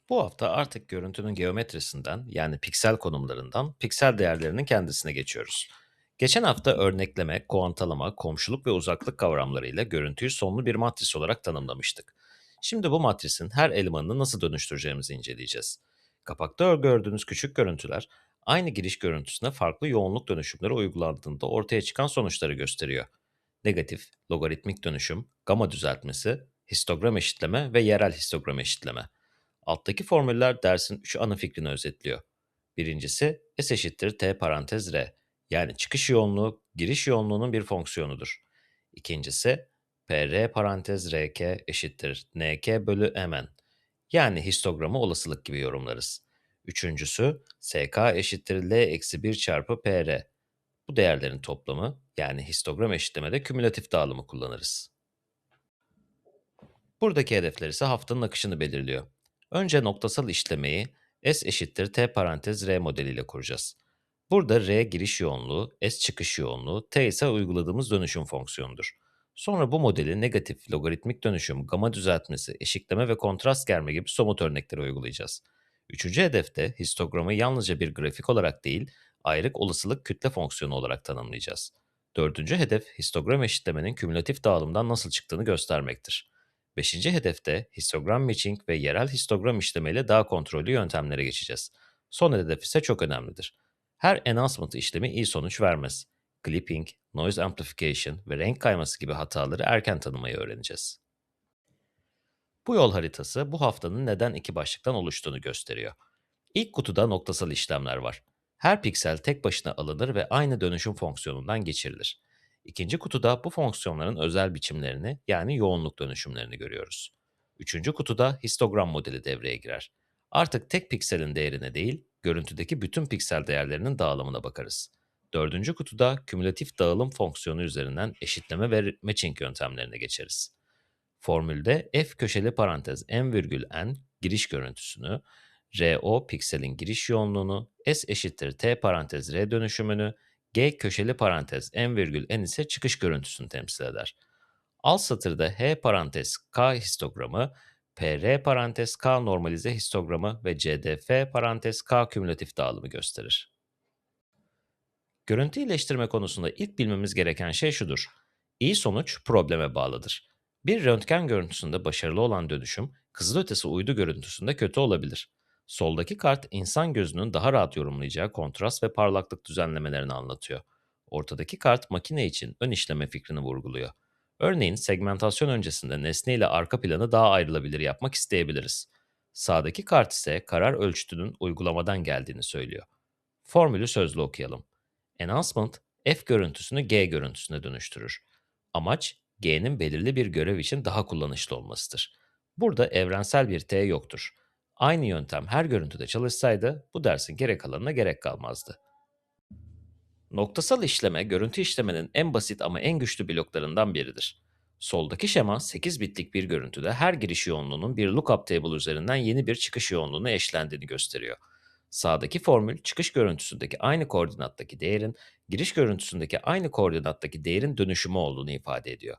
Bu hafta artık görüntünün geometrisinden yani piksel konumlarından piksel değerlerinin kendisine geçiyoruz. Geçen hafta örnekleme, kuantalama, komşuluk ve uzaklık kavramlarıyla görüntüyü sonlu bir matris olarak tanımlamıştık. Şimdi bu matrisin her elemanını nasıl dönüştüreceğimizi inceleyeceğiz. Kapakta gördüğünüz küçük görüntüler aynı giriş görüntüsüne farklı yoğunluk dönüşümleri uygulandığında ortaya çıkan sonuçları gösteriyor. Negatif, logaritmik dönüşüm, gama düzeltmesi, histogram eşitleme ve yerel histogram eşitleme. Alttaki formüller dersin 3 ana fikrini özetliyor. Birincisi S eşittir T parantez R. Yani çıkış yoğunluğu giriş yoğunluğunun bir fonksiyonudur. İkincisi PR parantez RK eşittir NK bölü Mn. Yani histogramı olasılık gibi yorumlarız. Üçüncüsü SK eşittir L eksi 1 çarpı PR. Bu değerlerin toplamı yani histogram eşitlemede kümülatif dağılımı kullanırız. Buradaki hedefler ise haftanın akışını belirliyor. Önce noktasal işlemeyi S eşittir T parantez R modeliyle kuracağız. Burada R giriş yoğunluğu, S çıkış yoğunluğu, T ise uyguladığımız dönüşüm fonksiyonudur. Sonra bu modeli negatif, logaritmik dönüşüm, gama düzeltmesi, eşikleme ve kontrast germe gibi somut örnekleri uygulayacağız. Üçüncü hedefte histogramı yalnızca bir grafik olarak değil, ayrık olasılık kütle fonksiyonu olarak tanımlayacağız. Dördüncü hedef histogram eşitlemenin kümülatif dağılımdan nasıl çıktığını göstermektir. Beşinci hedefte histogram matching ve yerel histogram işlemeyle daha kontrollü yöntemlere geçeceğiz. Son hedef ise çok önemlidir. Her enhancement işlemi iyi sonuç vermez. Clipping, noise amplification ve renk kayması gibi hataları erken tanımayı öğreneceğiz. Bu yol haritası bu haftanın neden iki başlıktan oluştuğunu gösteriyor. İlk kutuda noktasal işlemler var. Her piksel tek başına alınır ve aynı dönüşüm fonksiyonundan geçirilir. İkinci kutuda bu fonksiyonların özel biçimlerini yani yoğunluk dönüşümlerini görüyoruz. Üçüncü kutuda histogram modeli devreye girer. Artık tek pikselin değerine değil, görüntüdeki bütün piksel değerlerinin dağılımına bakarız. Dördüncü kutuda kümülatif dağılım fonksiyonu üzerinden eşitleme ve matching yöntemlerine geçeriz. Formülde f köşeli parantez n virgül n giriş görüntüsünü, RO pikselin giriş yoğunluğunu, S eşittir T parantez R dönüşümünü, G köşeli parantez n virgül n ise çıkış görüntüsünü temsil eder. Alt satırda H parantez K histogramı, PR parantez K normalize histogramı ve CDF parantez K kümülatif dağılımı gösterir. Görüntü iyileştirme konusunda ilk bilmemiz gereken şey şudur. İyi sonuç probleme bağlıdır. Bir röntgen görüntüsünde başarılı olan dönüşüm, kızılötesi uydu görüntüsünde kötü olabilir. Soldaki kart insan gözünün daha rahat yorumlayacağı kontrast ve parlaklık düzenlemelerini anlatıyor. Ortadaki kart makine için ön işleme fikrini vurguluyor. Örneğin segmentasyon öncesinde nesne ile arka planı daha ayrılabilir yapmak isteyebiliriz. Sağdaki kart ise karar ölçütünün uygulamadan geldiğini söylüyor. Formülü sözlü okuyalım. Enhancement, F görüntüsünü G görüntüsüne dönüştürür. Amaç, G'nin belirli bir görev için daha kullanışlı olmasıdır. Burada evrensel bir T yoktur. Aynı yöntem her görüntüde çalışsaydı bu dersin gerek alanına gerek kalmazdı. Noktasal işleme, görüntü işlemenin en basit ama en güçlü bloklarından biridir. Soldaki şema 8 bitlik bir görüntüde her giriş yoğunluğunun bir lookup table üzerinden yeni bir çıkış yoğunluğuna eşlendiğini gösteriyor. Sağdaki formül çıkış görüntüsündeki aynı koordinattaki değerin giriş görüntüsündeki aynı koordinattaki değerin dönüşümü olduğunu ifade ediyor.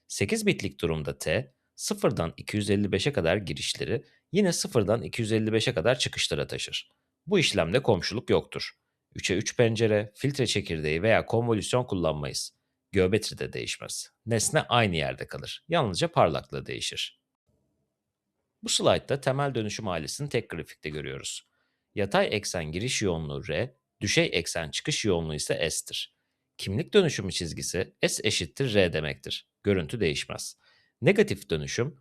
8 bitlik durumda t, 0'dan 255'e kadar girişleri, yine 0'dan 255'e kadar çıkışlara taşır. Bu işlemde komşuluk yoktur. 3'e 3 pencere, filtre çekirdeği veya konvolüsyon kullanmayız. Geometri de değişmez. Nesne aynı yerde kalır. Yalnızca parlaklığı değişir. Bu slaytta temel dönüşüm ailesini tek grafikte görüyoruz. Yatay eksen giriş yoğunluğu R, düşey eksen çıkış yoğunluğu ise S'tir. Kimlik dönüşümü çizgisi S eşittir R demektir. Görüntü değişmez. Negatif dönüşüm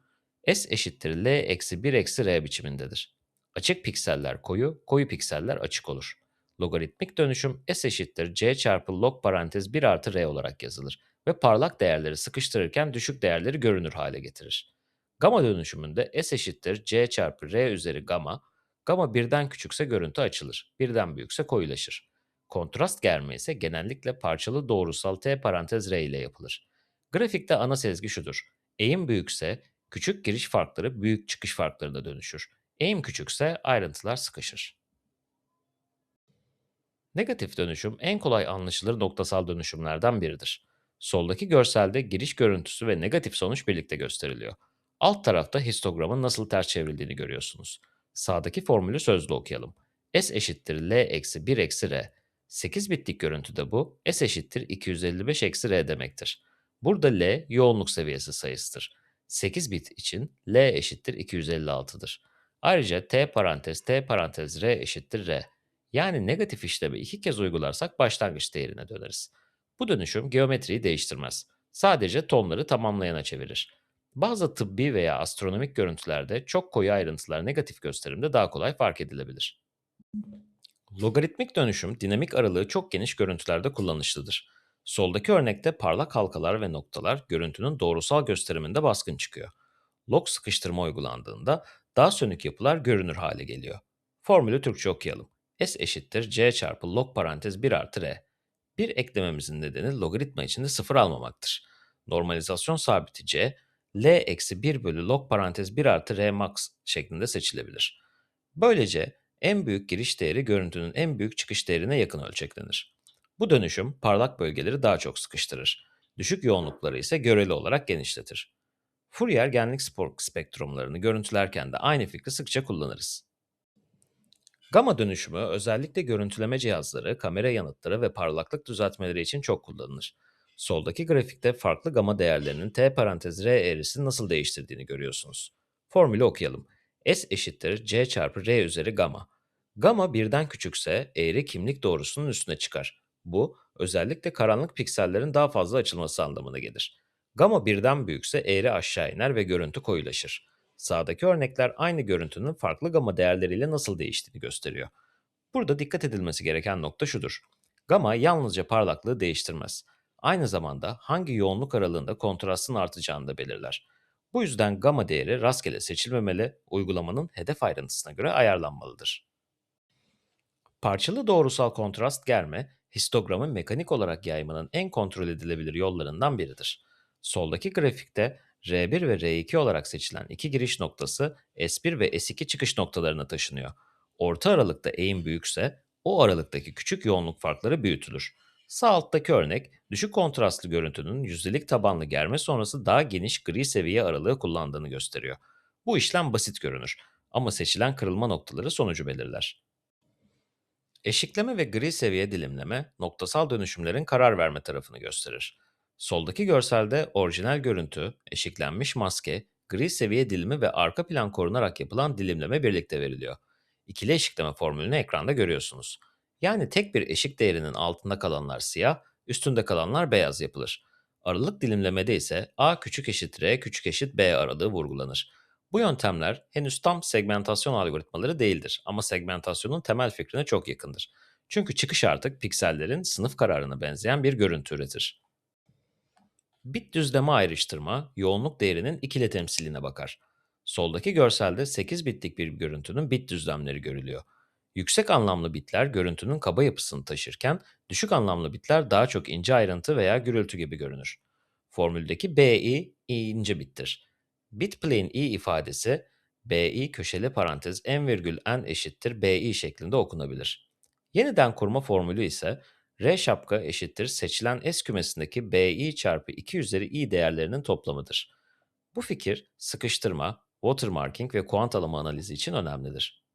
S eşittir L eksi 1 eksi R biçimindedir. Açık pikseller koyu, koyu pikseller açık olur. Logaritmik dönüşüm S eşittir C çarpı log parantez 1 artı R olarak yazılır ve parlak değerleri sıkıştırırken düşük değerleri görünür hale getirir. Gama dönüşümünde S eşittir C çarpı R üzeri gamma. Gamma birden küçükse görüntü açılır, birden büyükse koyulaşır. Kontrast germe ise genellikle parçalı doğrusal T parantez R ile yapılır. Grafikte ana sezgi şudur. Eğim büyükse küçük giriş farkları büyük çıkış farklarına dönüşür. Eğim küçükse ayrıntılar sıkışır. Negatif dönüşüm en kolay anlaşılır noktasal dönüşümlerden biridir. Soldaki görselde giriş görüntüsü ve negatif sonuç birlikte gösteriliyor. Alt tarafta histogramın nasıl ters çevrildiğini görüyorsunuz. Sağdaki formülü sözlü okuyalım. S eşittir L eksi 1 eksi R. 8 bitlik görüntüde bu S eşittir 255 eksi R demektir. Burada L yoğunluk seviyesi sayısıdır. 8 bit için L eşittir 256'dır. Ayrıca T parantez R eşittir R. Yani negatif işlemi iki kez uygularsak başlangıç değerine döneriz. Bu dönüşüm geometriyi değiştirmez. Sadece tonları tamamlayana çevirir. Bazı tıbbi veya astronomik görüntülerde çok koyu ayrıntılar negatif gösterimde daha kolay fark edilebilir. Logaritmik dönüşüm, dinamik aralığı çok geniş görüntülerde kullanışlıdır. Soldaki örnekte parlak halkalar ve noktalar görüntünün doğrusal gösteriminde baskın çıkıyor. Log sıkıştırma uygulandığında daha sönük yapılar görünür hale geliyor. Formülü Türkçe okuyalım. S eşittir C çarpı log parantez 1 artı R. Bir eklememizin nedeni logaritma içinde sıfır almamaktır. Normalizasyon sabiti C, L eksi 1 bölü log parantez 1 artı R max şeklinde seçilebilir. Böylece en büyük giriş değeri görüntünün en büyük çıkış değerine yakın ölçeklenir. Bu dönüşüm parlak bölgeleri daha çok sıkıştırır. Düşük yoğunlukları ise göreli olarak genişletir. Fourier genlik spektrumlarını görüntülerken de aynı fikri sıkça kullanırız. Gamma dönüşümü özellikle görüntüleme cihazları, kamera yanıtları ve parlaklık düzeltmeleri için çok kullanılır. Soldaki grafikte farklı gamma değerlerinin t parantez r eğrisini nasıl değiştirdiğini görüyorsunuz. Formülü okuyalım. S eşittir c çarpı r üzeri gamma. Gamma birden küçükse eğri kimlik doğrusunun üstüne çıkar. Bu özellikle karanlık piksellerin daha fazla açılması anlamına gelir. Gamma birden büyükse eğri aşağı iner ve görüntü koyulaşır. Sağdaki örnekler aynı görüntünün farklı gamma değerleriyle nasıl değiştiğini gösteriyor. Burada dikkat edilmesi gereken nokta şudur. Gamma yalnızca parlaklığı değiştirmez. Aynı zamanda hangi yoğunluk aralığında kontrastın artacağını da belirler. Bu yüzden gamma değeri rastgele seçilmemeli, uygulamanın hedef ayrıntısına göre ayarlanmalıdır. Parçalı doğrusal kontrast germe, histogramın mekanik olarak yaymanın en kontrol edilebilir yollarından biridir. Soldaki grafikte R1 ve R2 olarak seçilen iki giriş noktası S1 ve S2 çıkış noktalarına taşınıyor. Orta aralıkta eğim büyükse o aralıktaki küçük yoğunluk farkları büyütülür. Sağ alttaki örnek düşük kontrastlı görüntünün yüzdelik tabanlı germe sonrası daha geniş gri seviye aralığı kullandığını gösteriyor. Bu işlem basit görünür ama seçilen kırılma noktaları sonucu belirler. Eşikleme ve gri seviye dilimleme, noktasal dönüşümlerin karar verme tarafını gösterir. Soldaki görselde orijinal görüntü, eşiklenmiş maske, gri seviye dilimi ve arka plan korunarak yapılan dilimleme birlikte veriliyor. İkili eşikleme formülünü ekranda görüyorsunuz. Yani tek bir eşik değerinin altında kalanlar siyah, üstünde kalanlar beyaz yapılır. Aralık dilimlemede ise A küçük eşit R küçük eşit B aralığı vurgulanır. Bu yöntemler henüz tam segmentasyon algoritmaları değildir ama segmentasyonun temel fikrine çok yakındır. Çünkü çıkış artık piksellerin sınıf kararına benzeyen bir görüntü üretir. Bit düzleme ayrıştırma, yoğunluk değerinin ikili temsiline bakar. Soldaki görselde 8 bitlik bir görüntünün bit düzlemleri görülüyor. Yüksek anlamlı bitler görüntünün kaba yapısını taşırken, düşük anlamlı bitler daha çok ince ayrıntı veya gürültü gibi görünür. Formüldeki BI ince bittir. Bitplane i ifadesi BI köşeli parantez n virgül n eşittir BI şeklinde okunabilir. Yeniden kurma formülü ise R şapka eşittir seçilen S kümesindeki BI çarpı 2 üzeri i değerlerinin toplamıdır. Bu fikir sıkıştırma, watermarking ve kuant alımı analizi için önemlidir.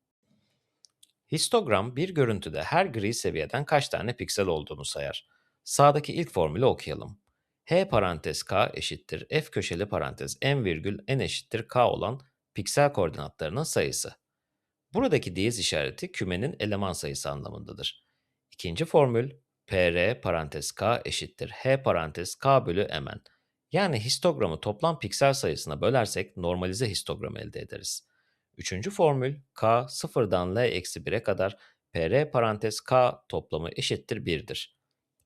Histogram bir görüntüde her gri seviyeden kaç tane piksel olduğunu sayar. Sağdaki ilk formülü okuyalım. H parantez k eşittir f köşeli parantez n virgül n eşittir k olan piksel koordinatlarının sayısı. Buradaki diyez işareti kümenin eleman sayısı anlamındadır. İkinci formül PR parantez K eşittir H parantez K bölü Mn. Yani histogramı toplam piksel sayısına bölersek normalize histogram elde ederiz. Üçüncü formül K sıfırdan L eksi 1'e kadar PR parantez K toplamı eşittir 1'dir.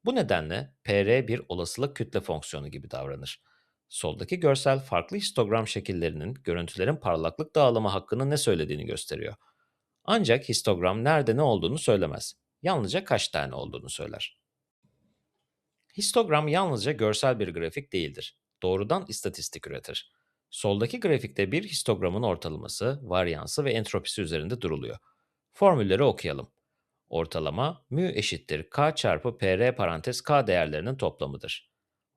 Bu nedenle PR bir olasılık kütle fonksiyonu gibi davranır. Soldaki görsel farklı histogram şekillerinin görüntülerin parlaklık dağılımı hakkında ne söylediğini gösteriyor. Ancak histogram nerede ne olduğunu söylemez. Yalnızca kaç tane olduğunu söyler. Histogram yalnızca görsel bir grafik değildir. Doğrudan istatistik üretir. Soldaki grafikte bir histogramın ortalaması, varyansı ve entropisi üzerinde duruluyor. Formülleri okuyalım. Ortalama μ eşittir k çarpı pr parantez k değerlerinin toplamıdır.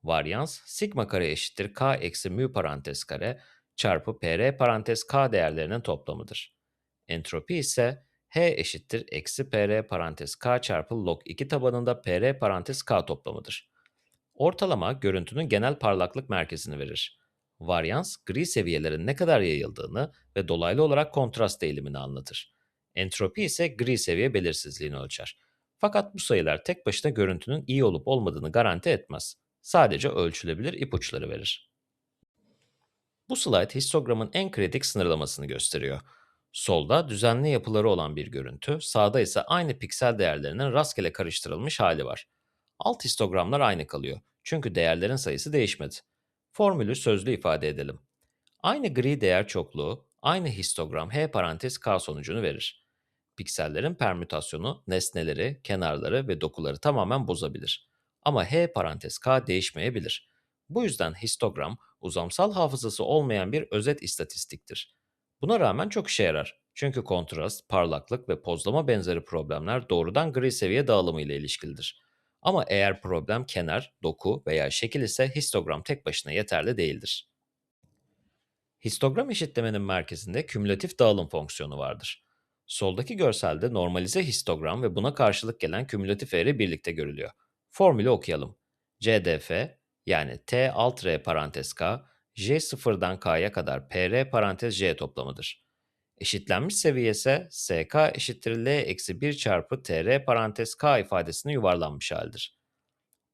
Varyans sigma kare eşittir k eksi μ parantez kare çarpı pr parantez k değerlerinin toplamıdır. Entropi ise H eşittir eksi PR parantez K çarpı log 2 tabanında PR parantez K toplamıdır. Ortalama görüntünün genel parlaklık merkezini verir. Varyans, gri seviyelerin ne kadar yayıldığını ve dolaylı olarak kontrast eğilimini anlatır. Entropi ise gri seviye belirsizliğini ölçer. Fakat bu sayılar tek başına görüntünün iyi olup olmadığını garanti etmez. Sadece ölçülebilir ipuçları verir. Bu slide histogramın en kritik sınırlamasını gösteriyor. Solda düzenli yapıları olan bir görüntü, sağda ise aynı piksel değerlerinin rastgele karıştırılmış hali var. Alt histogramlar aynı kalıyor. Çünkü değerlerin sayısı değişmedi. Formülü sözlü ifade edelim. Aynı gri değer çokluğu, aynı histogram H parantez K sonucunu verir. Piksellerin permütasyonu nesneleri, kenarları ve dokuları tamamen bozabilir. Ama H parantez K değişmeyebilir. Bu yüzden histogram, uzamsal hafızası olmayan bir özet istatistiktir. Buna rağmen çok işe yarar. Çünkü kontrast, parlaklık ve pozlama benzeri problemler doğrudan gri seviye dağılımı ile ilişkilidir. Ama eğer problem kenar, doku veya şekil ise histogram tek başına yeterli değildir. Histogram eşitlemenin merkezinde kümülatif dağılım fonksiyonu vardır. Soldaki görselde normalize histogram ve buna karşılık gelen kümülatif eğri birlikte görülüyor. Formülü okuyalım. CDF yani T alt R parantez K, J sıfırdan K'ya kadar PR parantez J toplamıdır. Eşitlenmiş seviye ise SK eşittir L eksi 1 çarpı TR parantez K ifadesine yuvarlanmış haldir.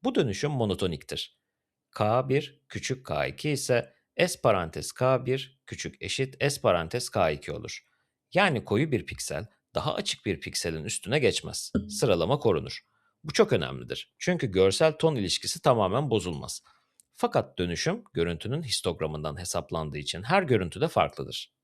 Bu dönüşüm monotoniktir. K1 küçük K2 ise S parantez K1 küçük eşit S parantez K2 olur. Yani koyu bir piksel daha açık bir pikselin üstüne geçmez. Sıralama korunur. Bu çok önemlidir. Çünkü görsel ton ilişkisi tamamen bozulmaz. Fakat dönüşüm görüntünün histogramından hesaplandığı için her görüntüde farklıdır.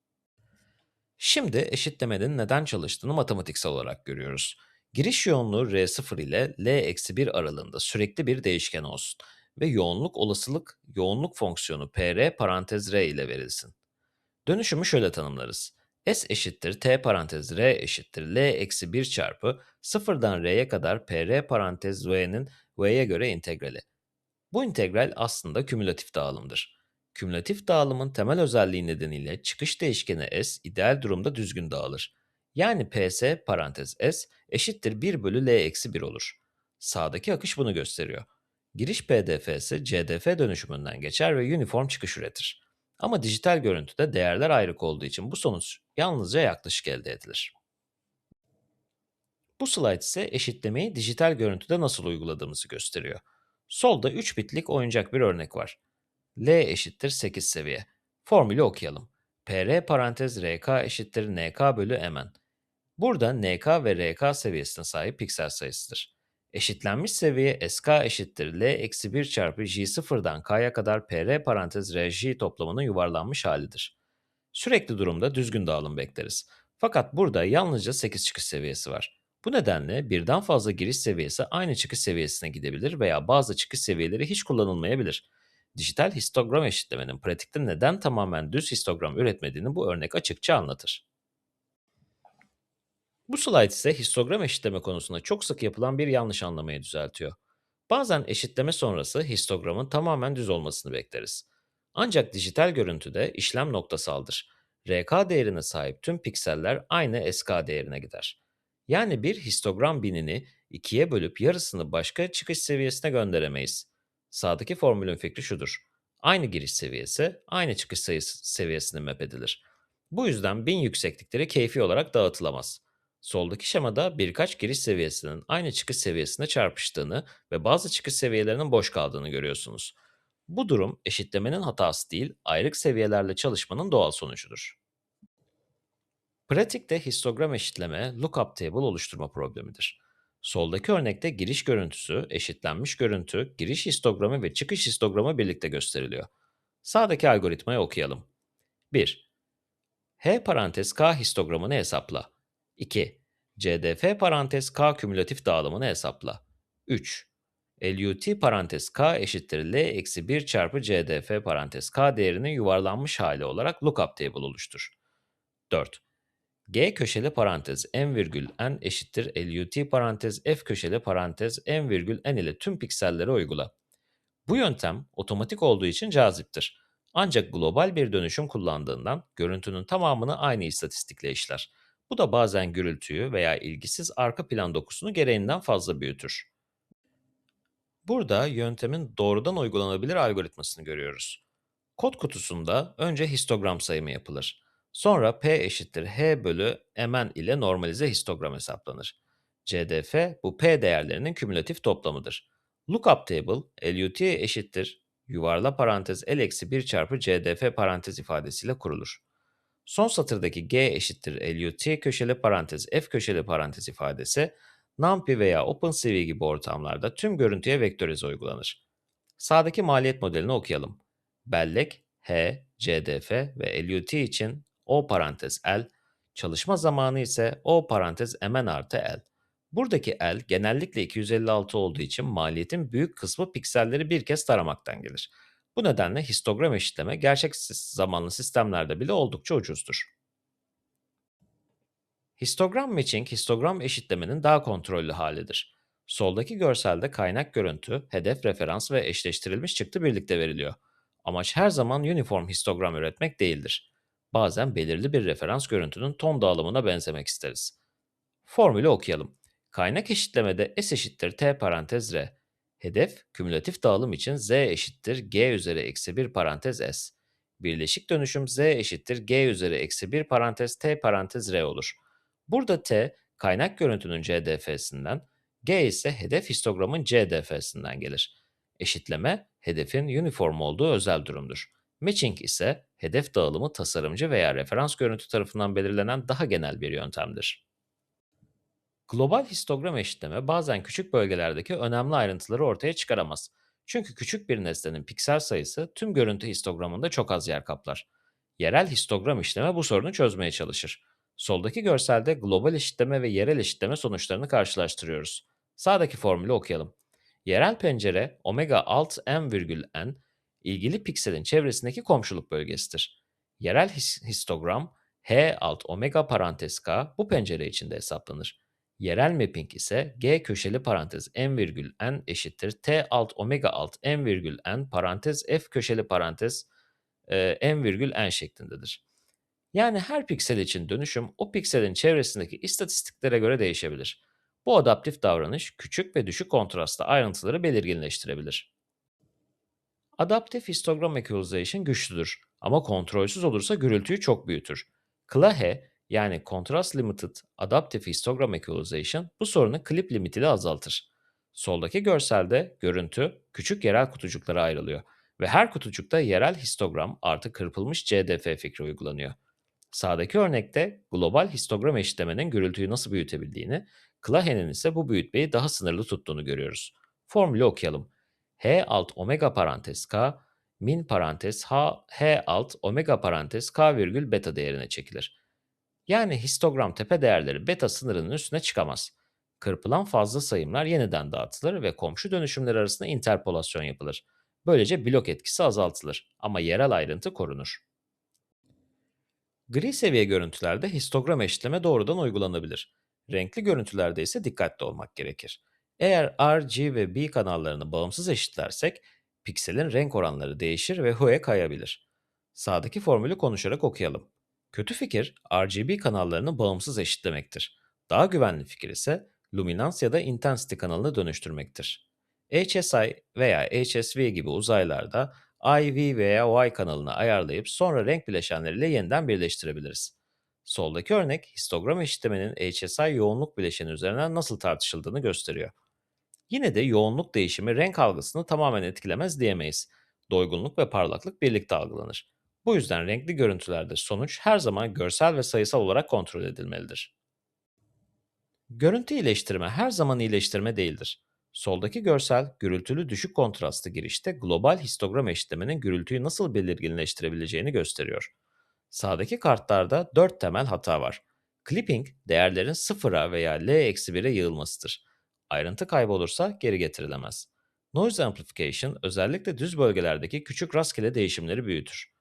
Şimdi eşitlemenin neden çalıştığını matematiksel olarak görüyoruz. Giriş yoğunluğu R0 ile L-1 aralığında sürekli bir değişken olsun ve yoğunluk olasılık yoğunluk fonksiyonu PR parantez R ile verilsin. Dönüşümü şöyle tanımlarız. S eşittir T parantez R eşittir L-1 çarpı sıfırdan R'ye kadar PR parantez V'nin V'ye göre integrali. Bu integral aslında kümülatif dağılımdır. Kümülatif dağılımın temel özelliği nedeniyle çıkış değişkeni s ideal durumda düzgün dağılır. Yani ps parantez s eşittir 1 bölü l eksi 1 olur. Sağdaki akış bunu gösteriyor. Giriş pdf'si cdf dönüşümünden geçer ve uniform çıkış üretir. Ama dijital görüntüde değerler ayrık olduğu için bu sonuç yalnızca yaklaşık elde edilir. Bu slide ise eşitlemeyi dijital görüntüde nasıl uyguladığımızı gösteriyor. Solda 3 bitlik oyuncak bir örnek var. L eşittir 8 seviye. Formülü okuyalım. PR parantez RK eşittir NK bölü Mn. Burada NK ve RK seviyesine sahip piksel sayısıdır. Eşitlenmiş seviye SK eşittir L eksi 1 çarpı J sıfırdan K'ya kadar PR parantez RJ toplamının yuvarlanmış halidir. Sürekli durumda düzgün dağılım bekleriz. Fakat burada yalnızca 8 çıkış seviyesi var. Bu nedenle birden fazla giriş seviyesi aynı çıkış seviyesine gidebilir veya bazı çıkış seviyeleri hiç kullanılmayabilir. Dijital histogram eşitlemenin pratikte neden tamamen düz histogram üretmediğini bu örnek açıkça anlatır. Bu slide ise histogram eşitleme konusunda çok sık yapılan bir yanlış anlamayı düzeltiyor. Bazen eşitleme sonrası histogramın tamamen düz olmasını bekleriz. Ancak dijital görüntüde işlem noktasaldır. RK değerine sahip tüm pikseller aynı SK değerine gider. Yani bir histogram binini ikiye bölüp yarısını başka çıkış seviyesine gönderemeyiz. Sağdaki formülün fikri şudur. Aynı giriş seviyesi aynı çıkış sayısı seviyesine map edilir. Bu yüzden bin yükseklikleri keyfi olarak dağıtılamaz. Soldaki şemada birkaç giriş seviyesinin aynı çıkış seviyesine çarpıştığını ve bazı çıkış seviyelerinin boş kaldığını görüyorsunuz. Bu durum eşitlemenin hatası değil, ayrık seviyelerle çalışmanın doğal sonucudur. Pratikte histogram eşitleme lookup table oluşturma problemidir. Soldaki örnekte giriş görüntüsü, eşitlenmiş görüntü, giriş histogramı ve çıkış histogramı birlikte gösteriliyor. Sağdaki algoritmayı okuyalım. 1. H parantez K histogramını hesapla. 2. CDF parantez K kümülatif dağılımını hesapla. 3. LUT parantez K eşittir L eksi 1 çarpı CDF parantez K değerinin yuvarlanmış hali olarak lookup table oluştur. 4. G köşeli parantez m virgül n eşittir LUT parantez F köşeli parantez m virgül n ile tüm pikselleri uygula. Bu yöntem otomatik olduğu için caziptir. Ancak global bir dönüşüm kullandığından görüntünün tamamını aynı istatistikle işler. Bu da bazen gürültüyü veya ilgisiz arka plan dokusunu gereğinden fazla büyütür. Burada yöntemin doğrudan uygulanabilir algoritmasını görüyoruz. Kod kutusunda önce histogram sayımı yapılır. Sonra P eşittir H bölü Mn ile normalize histogram hesaplanır. CDF bu P değerlerinin kümülatif toplamıdır. Lookup table, LUT eşittir yuvarla parantez L eksi 1 çarpı CDF parantez ifadesiyle kurulur. Son satırdaki G eşittir LUT köşeli parantez F köşeli parantez ifadesi, NumPy veya OpenCV gibi ortamlarda tüm görüntüye vektörize uygulanır. Sağdaki maliyet modelini okuyalım. Bellek H, CDF ve LUT için O parantez L, çalışma zamanı ise O parantez Mn artı L. Buradaki L genellikle 256 olduğu için maliyetin büyük kısmı pikselleri bir kez taramaktan gelir. Bu nedenle histogram eşitleme gerçek zamanlı sistemlerde bile oldukça ucuzdur. Histogram matching, histogram eşitlemenin daha kontrollü halidir. Soldaki görselde kaynak görüntü, hedef referans ve eşleştirilmiş çıktı birlikte veriliyor. Amaç her zaman uniform histogram üretmek değildir. Bazen belirli bir referans görüntünün ton dağılımına benzemek isteriz. Formülü okuyalım. Kaynak eşitlemede S eşittir T parantez R. Hedef, kümülatif dağılım için Z eşittir G üzeri eksi 1 parantez S. Birleşik dönüşüm Z eşittir G üzeri eksi 1 parantez T parantez R olur. Burada T, kaynak görüntünün CDF'sinden, G ise hedef histogramın CDF'sinden gelir. Eşitleme, hedefin uniform olduğu özel durumdur. Matching ise hedef dağılımı tasarımcı veya referans görüntü tarafından belirlenen daha genel bir yöntemdir. Global histogram eşitleme bazen küçük bölgelerdeki önemli ayrıntıları ortaya çıkaramaz. Çünkü küçük bir nesnenin piksel sayısı tüm görüntü histogramında çok az yer kaplar. Yerel histogram işleme bu sorunu çözmeye çalışır. Soldaki görselde global eşitleme ve yerel eşitleme sonuçlarını karşılaştırıyoruz. Sağdaki formülü okuyalım. Yerel pencere omega alt n virgül n ilgili pikselin çevresindeki komşuluk bölgesidir. Yerel histogram h alt omega parantez k bu pencere içinde hesaplanır. Yerel mapping ise G köşeli parantez n virgül n eşittir T alt omega alt n virgül n parantez F köşeli parantez n virgül n şeklindedir. Yani her piksel için dönüşüm o pikselin çevresindeki istatistiklere göre değişebilir. Bu adaptif davranış küçük ve düşük kontrastlı ayrıntıları belirginleştirebilir. Adaptive Histogram Equalization güçlüdür ama kontrolsüz olursa gürültüyü çok büyütür. CLAHE yani Contrast Limited Adaptive Histogram Equalization bu sorunu klip limitiyle azaltır. Soldaki görselde görüntü küçük yerel kutucuklara ayrılıyor ve her kutucukta yerel histogram artı kırpılmış CDF fikri uygulanıyor. Sağdaki örnekte global histogram eşitlemenin gürültüyü nasıl büyütebildiğini, Clahe'nin ise bu büyütmeyi daha sınırlı tuttuğunu görüyoruz. Formülü okuyalım. H alt omega parantez k min parantez h alt omega parantez k virgül beta değerine çekilir. Yani histogram tepe değerleri beta sınırının üstüne çıkamaz. Kırpılan fazla sayımlar yeniden dağıtılır ve komşu dönüşümler arasında interpolasyon yapılır. Böylece blok etkisi azaltılır ama yerel ayrıntı korunur. Gri seviye görüntülerde histogram eşitleme doğrudan uygulanabilir. Renkli görüntülerde ise dikkatli olmak gerekir. Eğer R, G ve B kanallarını bağımsız eşitlersek, pikselin renk oranları değişir ve hu'ya kayabilir. Sağdaki formülü konuşarak okuyalım. Kötü fikir, RGB kanallarını bağımsız eşitlemektir. Daha güvenli fikir ise luminans ya da intensity kanalını dönüştürmektir. HSI veya HSV gibi uzaylarda IV veya Y kanalını ayarlayıp sonra renk bileşenleriyle yeniden birleştirebiliriz. Soldaki örnek histogram eşitlemenin HSI yoğunluk bileşeni üzerinden nasıl tartışıldığını gösteriyor. Yine de yoğunluk değişimi renk algısını tamamen etkilemez diyemeyiz. Doygunluk ve parlaklık birlikte algılanır. Bu yüzden renkli görüntülerde sonuç her zaman görsel ve sayısal olarak kontrol edilmelidir. Görüntü iyileştirme her zaman iyileştirme değildir. Soldaki görsel, gürültülü düşük kontrastlı girişte global histogram eşitlemenin gürültüyü nasıl belirginleştirebileceğini gösteriyor. Sağdaki kartlarda 4 temel hata var. Clipping, değerlerin sıfıra veya L-1'e yığılmasıdır. Ayrıntı kaybolursa geri getirilemez. Noise amplification, özellikle düz bölgelerdeki küçük rastgele değişimleri büyütür.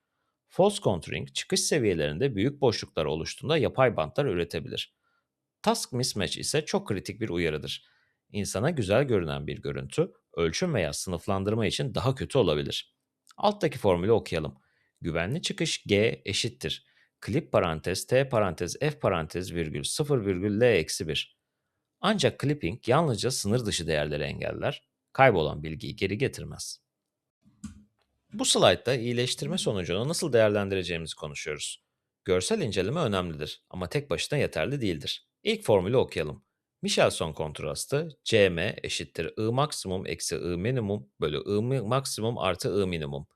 False contouring, çıkış seviyelerinde büyük boşluklar oluştuğunda yapay bantlar üretebilir. Task mismatch ise çok kritik bir uyarıdır. İnsana güzel görünen bir görüntü, ölçüm veya sınıflandırma için daha kötü olabilir. Alttaki formülü okuyalım. Güvenli çıkış G eşittir. Clip parantez t parantez f parantez virgül 0 virgül l eksi 1. Ancak clipping yalnızca sınır dışı değerleri engeller, kaybolan bilgiyi geri getirmez. Bu slaytta iyileştirme sonucunu nasıl değerlendireceğimizi konuşuyoruz. Görsel inceleme önemlidir ama tek başına yeterli değildir. İlk formülü okuyalım. Michelson kontrastı CM eşittir I maksimum eksi I minimum bölü I maksimum artı I minimum.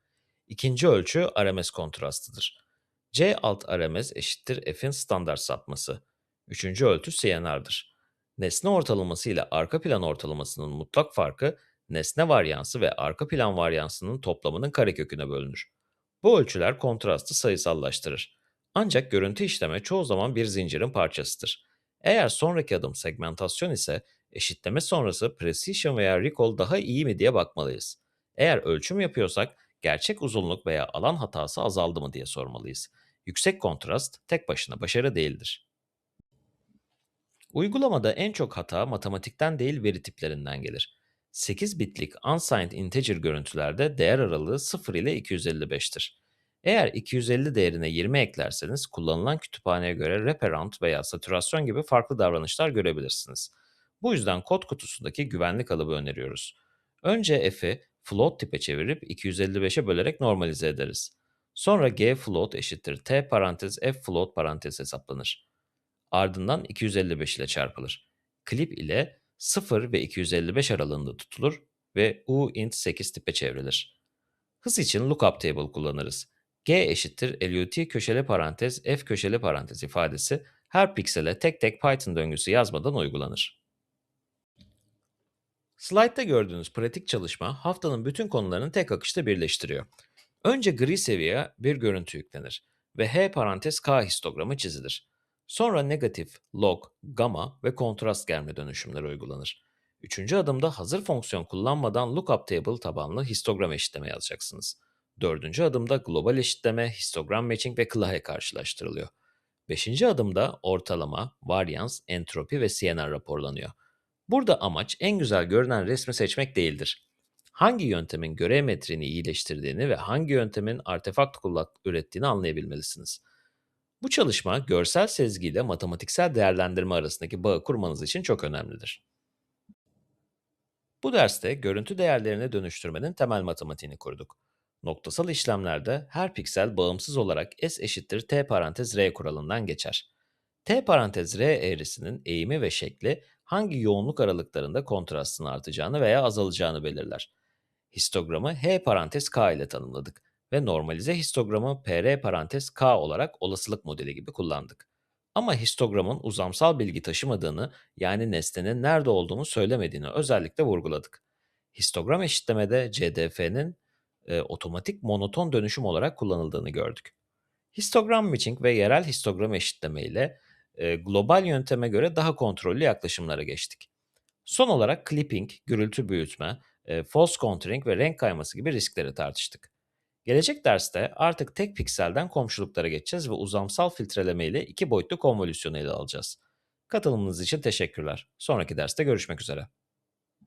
İkinci ölçü RMS kontrastıdır. C alt RMS eşittir F'in standart sapması. Üçüncü ölçü CNR'dır. Nesne ortalaması ile arka plan ortalamasının mutlak farkı nesne varyansı ve arka plan varyansının toplamının kareköküne bölünür. Bu ölçüler kontrastı sayısallaştırır. Ancak görüntü işleme çoğu zaman bir zincirin parçasıdır. Eğer sonraki adım segmentasyon ise eşitleme sonrası precision veya recall daha iyi mi diye bakmalıyız. Eğer ölçüm yapıyorsak gerçek uzunluk veya alan hatası azaldı mı diye sormalıyız. Yüksek kontrast tek başına başarı değildir. Uygulamada en çok hata matematikten değil veri tiplerinden gelir. 8 bitlik unsigned integer görüntülerde değer aralığı 0 ile 255'tir. Eğer 250 değerine 20 eklerseniz kullanılan kütüphaneye göre wraparound veya satürasyon gibi farklı davranışlar görebilirsiniz. Bu yüzden kod kutusundaki güvenlik kalıbı öneriyoruz. Önce f'i float tipe çevirip 255'e bölerek normalize ederiz. Sonra g float eşittir t parantez f float parantez hesaplanır. Ardından 255 ile çarpılır. Klip ile 0 ve 255 aralığında tutulur ve uint 8 tipe çevrilir. Hız için lookup table kullanırız. G eşittir LUT köşeli parantez F köşeli parantez ifadesi her piksele tek tek Python döngüsü yazmadan uygulanır. Slide'da gördüğünüz pratik çalışma haftanın bütün konularını tek akışta birleştiriyor. Önce gri seviyeye bir görüntü yüklenir ve H parantez K histogramı çizilir. Sonra negatif, log, gamma ve kontrast germe dönüşümleri uygulanır. Üçüncü adımda hazır fonksiyon kullanmadan lookup table tabanlı histogram eşitleme yazacaksınız. Dördüncü adımda global eşitleme, histogram matching ve Clahe karşılaştırılıyor. Beşinci adımda ortalama, varyans, entropi ve CNR raporlanıyor. Burada amaç en güzel görünen resmi seçmek değildir. Hangi yöntemin görev metriğini iyileştirdiğini ve hangi yöntemin artefakt ürettiğini anlayabilmelisiniz. Bu çalışma görsel sezgiyle matematiksel değerlendirme arasındaki bağı kurmanız için çok önemlidir. Bu derste görüntü değerlerini dönüştürmenin temel matematiğini kurduk. Noktasal işlemlerde her piksel bağımsız olarak S eşittir T parantez R kuralından geçer. T parantez R eğrisinin eğimi ve şekli hangi yoğunluk aralıklarında kontrastın artacağını veya azalacağını belirler. Histogramı H parantez K ile tanımladık ve normalize histogramı PR parantez K olarak olasılık modeli gibi kullandık. Ama histogramın uzamsal bilgi taşımadığını, yani nesnenin nerede olduğunu söylemediğini özellikle vurguladık. Histogram eşitlemede CDF'nin otomatik monoton dönüşüm olarak kullanıldığını gördük. Histogram matching ve yerel histogram eşitleme ile global yönteme göre daha kontrollü yaklaşımlara geçtik. Son olarak clipping, gürültü büyütme, false contouring ve renk kayması gibi riskleri tartıştık. Gelecek derste artık tek pikselden komşuluklara geçeceğiz ve uzamsal filtreleme ile iki boyutlu konvolüsyonu ele alacağız. Katılımınız için teşekkürler. Sonraki derste görüşmek üzere.